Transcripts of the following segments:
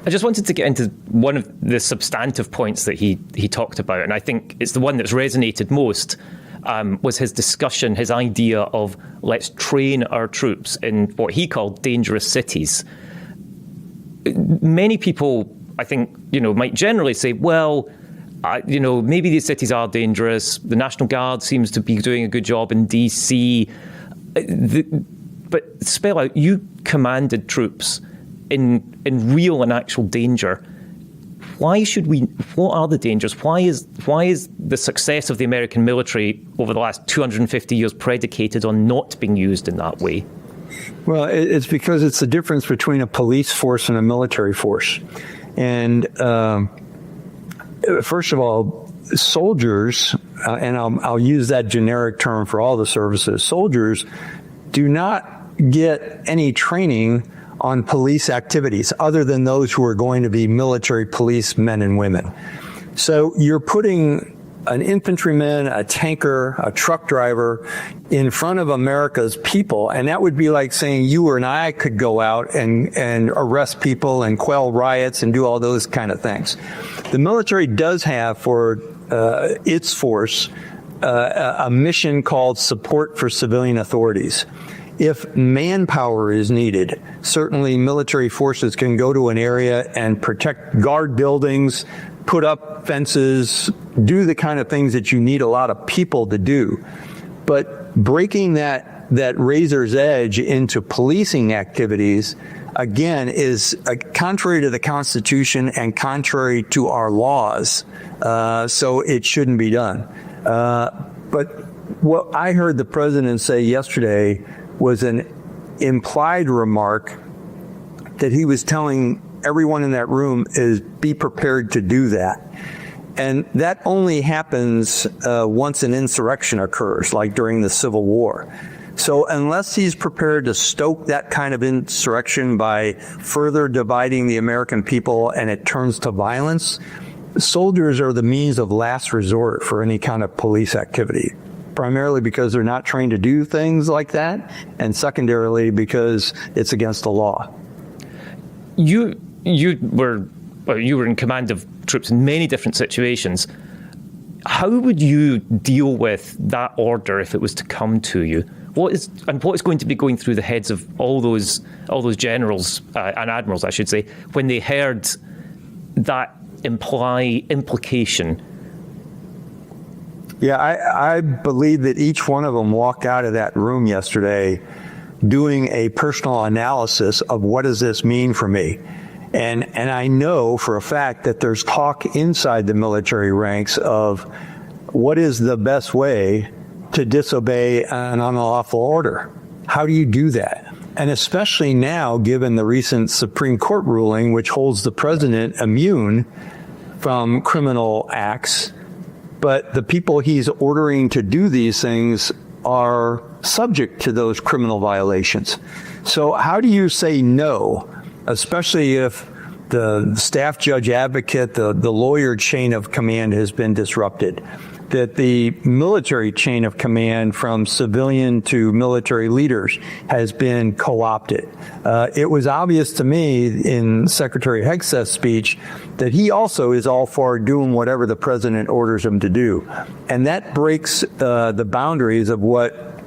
I just wanted to get into one of the substantive points that he talked about, and I think it's the one that's resonated most, was his discussion, his idea of let's train our troops in what he called dangerous cities. Many people, I think, might generally say, well, maybe these cities are dangerous. The National Guard seems to be doing a good job in DC. But spell out, you commanded troops in real and actual danger. What are the dangers? Why is the success of the American military over the last 250 years predicated on not being used in that way? Well, it's because it's the difference between a police force and a military force. And first of all, soldiers, and I'll use that generic term for all the services, soldiers do not get any training on police activities other than those who are going to be military police men and women. So you're putting an infantryman, a tanker, a truck driver in front of America's people, and that would be like saying you or I could go out and arrest people and quell riots and do all those kind of things. The military does have for its force a mission called support for civilian authorities. If manpower is needed, certainly military forces can go to an area and guard buildings, put up fences, do the kind of things that you need a lot of people to do. But breaking that razor's edge into policing activities, again, is contrary to the Constitution and contrary to our laws. So it shouldn't be done. But what I heard the president say yesterday was an implied remark that he was telling everyone in that room is be prepared to do that. And that only happens once an insurrection occurs, like during the Civil War. So unless he's prepared to stoke that kind of insurrection by further dividing the American people and it turns to violence, soldiers are the means of last resort for any kind of police activity. Primarily because they're not trained to do things like that, and secondarily because it's against the law. You were in command of troops in many different situations. How would you deal with that order if it was to come to you? What is going to be going through the heads of all those generals and admirals, I should say, when they heard that implication? Yeah, I believe that each one of them walked out of that room yesterday doing a personal analysis of what does this mean for me? And I know for a fact that there's talk inside the military ranks of what is the best way to disobey an unlawful order. How do you do that? And especially now, given the recent Supreme Court ruling, which holds the president immune from criminal acts, but the people he's ordering to do these things are subject to those criminal violations. So how do you say no, especially if the staff judge advocate, the lawyer chain of command has been disrupted, that the military chain of command from civilian to military leaders has been co-opted. It was obvious to me in Secretary Hegseth's speech that he also is all for doing whatever the president orders him to do. And that breaks the boundaries of what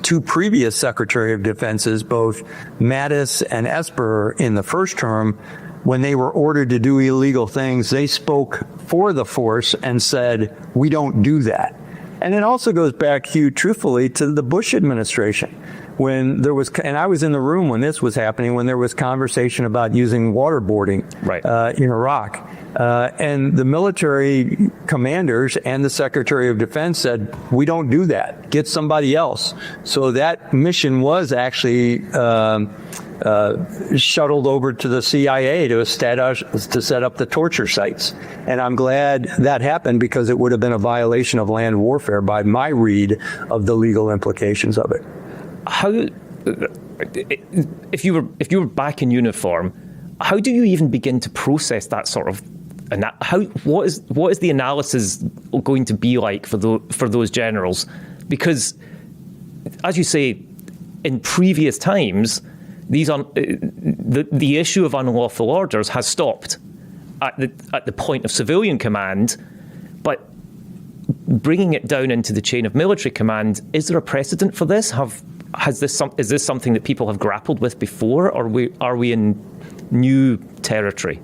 two previous Secretary of Defenses, both Mattis and Esper in the first term, when they were ordered to do illegal things, they spoke for the force and said, we don't do that. And it also goes back, Hugh, truthfully, to the Bush administration. When there was, and I was in the room when this was happening, when there was conversation about using waterboarding in Iraq. And the military commanders and the Secretary of Defense said, we don't do that. Get somebody else. So that mission was actually shuttled over to the CIA to set up the torture sites. And I'm glad that happened because it would have been a violation of land warfare by my read of the legal implications of it. How, if you were back in uniform, how do you even begin to process that sort of? What is the analysis going to be like for those generals? Because, as you say, in previous times, the issue of unlawful orders has stopped at the point of civilian command, but bringing it down into the chain of military command, is there a precedent for this? Is this something that people have grappled with before, or are we in new territory?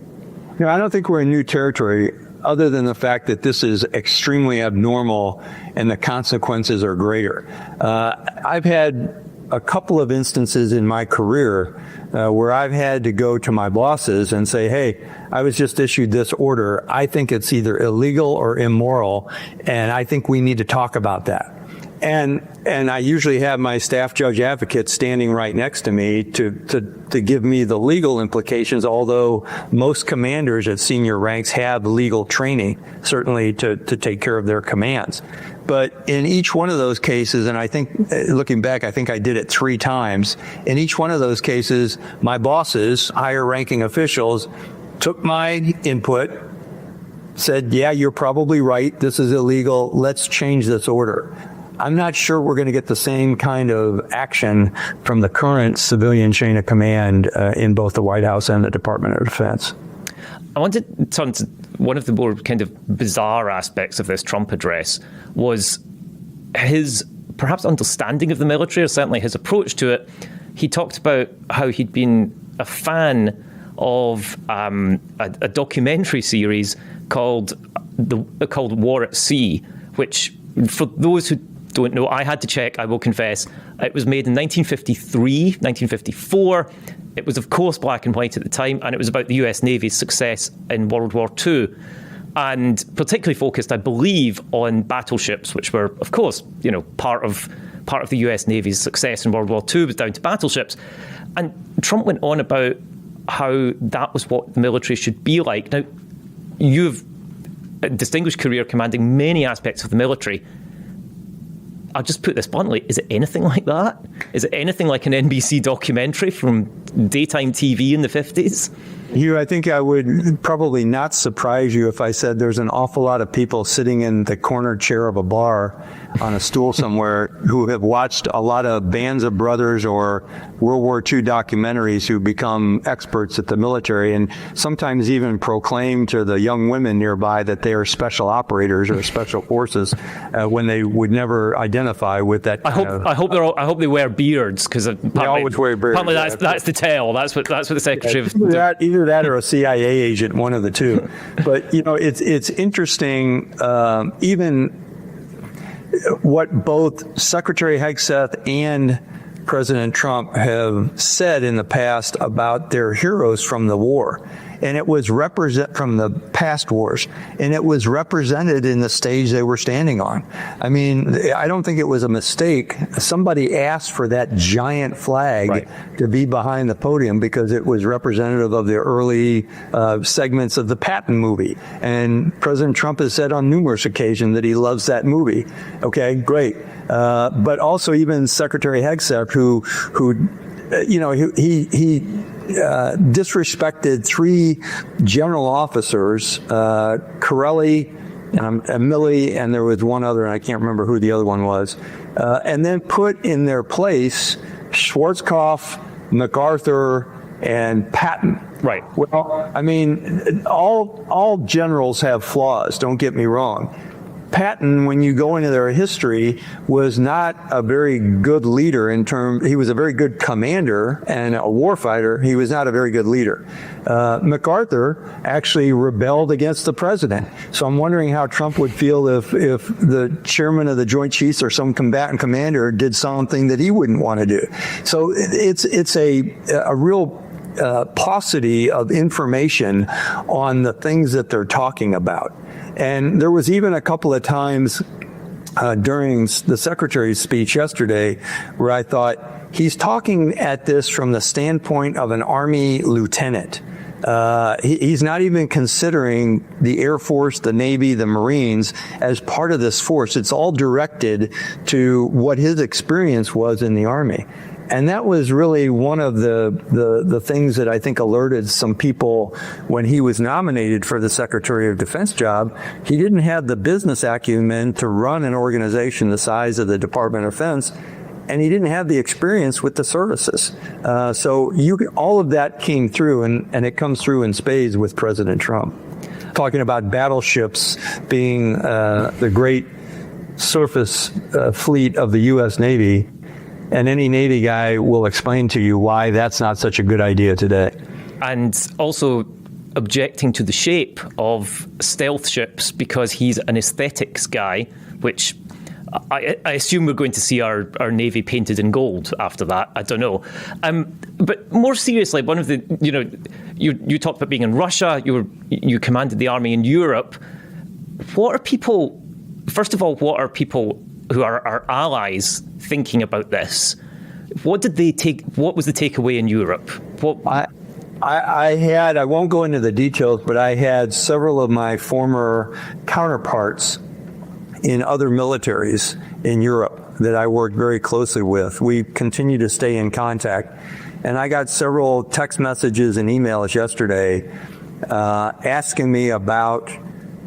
I don't think we're in new territory, other than the fact that this is extremely abnormal and the consequences are greater. I've had a couple of instances in my career where I've had to go to my bosses and say, hey, I was just issued this order. I think it's either illegal or immoral, and I think we need to talk about that. And I usually have my staff judge advocate standing right next to me to give me the legal implications, although most commanders at senior ranks have legal training, certainly to take care of their commands. But in each one of those cases, and I think, looking back, I think I did it 3 times. In each one of those cases, my bosses, higher ranking officials, took my input, said, yeah, you're probably right. This is illegal. Let's change this order. I'm not sure we're going to get the same kind of action from the current civilian chain of command in both the White House and the Department of Defense. I want to turn to one of the more kind of bizarre aspects of this Trump address was his perhaps understanding of the military, or certainly his approach to it. He talked about how he'd been a fan of a documentary series called War at Sea, which, for those who don't know, I had to check, I will confess. It was made in 1953, 1954. It was, of course, black and white at the time, and it was about the US Navy's success in World War II, and particularly focused, I believe, on battleships, which were, of course, part of the US Navy's success in World War II was down to battleships. And Trump went on about how that was what the military should be like. Now, you've a distinguished career commanding many aspects of the military. I'll just put this bluntly, is it anything like that? Is it anything like an NBC documentary from daytime TV in the 50s? Hugh, I think I would probably not surprise you if I said there's an awful lot of people sitting in the corner chair of a bar on a stool somewhere who have watched a lot of Bands of Brothers or World War II documentaries who become experts at the military and sometimes even proclaim to the young women nearby that they are special operators or special forces when they would never identify with that. I hope they wear beards, because they always wear beards. Apparently that's the tell. That's what the Secretary of either that or a CIA agent, one of the two. But it's interesting, even what both Secretary Hegseth and President Trump have said in the past about their heroes from the war. And it was from the past wars, and it was represented in the stage they were standing on. I mean, I don't think it was a mistake. Somebody asked for that giant flag to be behind the podium because it was representative of the early segments of the Patton movie. And President Trump has said on numerous occasions that he loves that movie. Okay, great. But also even Secretary Hegseth, who he disrespected 3 general officers, Corelli and Milley, and there was one other, and I can't remember who the other one was, and then put in their place Schwarzkopf, MacArthur, and Patton. Right. Well, I mean, all generals have flaws, don't get me wrong. Patton, when you go into their history, was not a very good leader he was a very good commander and a warfighter. He was not a very good leader. MacArthur actually rebelled against the president. So I'm wondering how Trump would feel if the chairman of the Joint Chiefs or some combatant commander did something that he wouldn't want to do. So it's a real paucity of information on the things that they're talking about. And there was even a couple of times during the Secretary's speech yesterday where I thought he's talking at this from the standpoint of an Army lieutenant. He's not even considering the Air Force, the Navy, the Marines as part of this force. It's all directed to what his experience was in the Army. And that was really one of the things that I think alerted some people when he was nominated for the Secretary of Defense job. He didn't have the business acumen to run an organization the size of the Department of Defense. and he didn't have the experience with the services. So all of that came through, and it comes through in spades with President Trump. Talking about battleships being the great surface fleet of the U.S. Navy, and any Navy guy will explain to you why that's not such a good idea today. And also objecting to the shape of stealth ships because he's an aesthetics guy, which I assume we're going to see our Navy painted in gold after that. I don't know. But more seriously, one of the, you talked about being in Russia, you commanded the army in Europe. What are people, first of all, what are people who are our allies thinking about this? What was the takeaway in Europe? I won't go into the details, but I had several of my former counterparts in other militaries in Europe that I worked very closely with. We continue to stay in contact. And I got several text messages and emails yesterday asking me about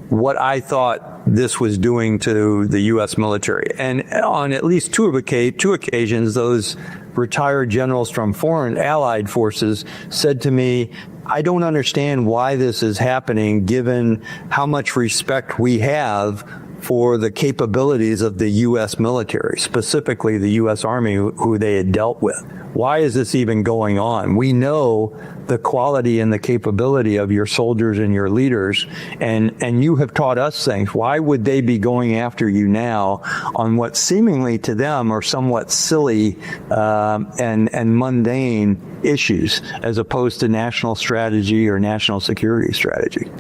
what I thought this was doing to the U.S. military. And on at least two occasions, those retired generals from foreign allied forces said to me, I don't understand why this is happening given how much respect we have for the capabilities of the U.S. military, specifically the U.S. Army, who they had dealt with. Why is this even going on? We know the quality and the capability of your soldiers and your leaders, and you have taught us things. Why would they be going after you now on what seemingly to them are somewhat silly and mundane issues, as opposed to national strategy or national security strategy?